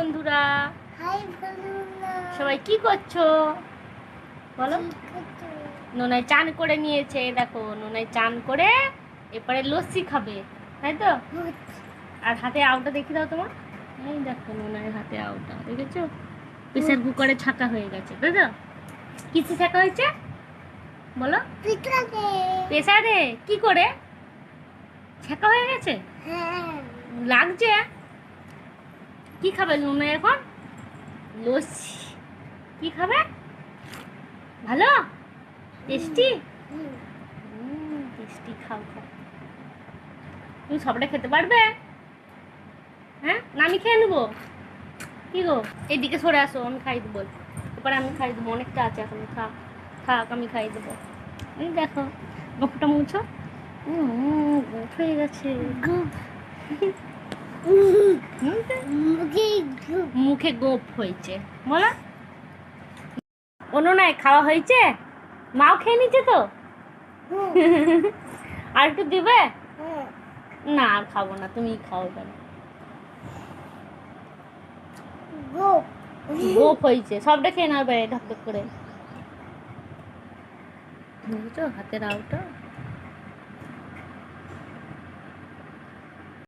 বন্ধুরা, হাই বন্ধুরা, সবাই কি করছো বলো? নোনাই চান করে নিয়েছে, দেখো নোনাই চান করে এরপরে লস্যি খাবে, তাই তো? আর হাতে আউটা দেখি দাও তোমার। এই দেখো নোনাইয়ের হাতে আউটা দেখেছো? প্রেসার কুকারে ছাকা হয়ে গেছে, তাই তো? কিসে ছাকা হয়েছে বলো? প্রেসারে। কি করে ছাকা হয়ে গেছে? লাগছে। কি খাবে নোনাই এখন? লস্যি। কি খাবে? ভালো টেস্টি। টেস্টি খাও খাও। তুমি সবটা খেতে পারবে? হ্যাঁ, না আমি খেয়ে নেবো? কি গো, এইদিকে সরে আসো, আমি খাই দেবো। এরপরে আমি খাই দেবো, অনেকটা আছে এখন। থাক থাক, আমি খাই দেবো। এই দেখো গোফটা মুছো। গোফ হয়ে গেছে। মুখে গোপ হয়েছে বলো। অন্য নাই খাওয়া হয়েছে, মাও খেয়ে নিচ্ছে তো। আর একটু দিবে? না আর খাবো না, তুমি খাও কেন। গোপ হয়েছে, সবটা খেয়ে নাও ঢক ঢক করে। বুঝছো হাতের আউটা।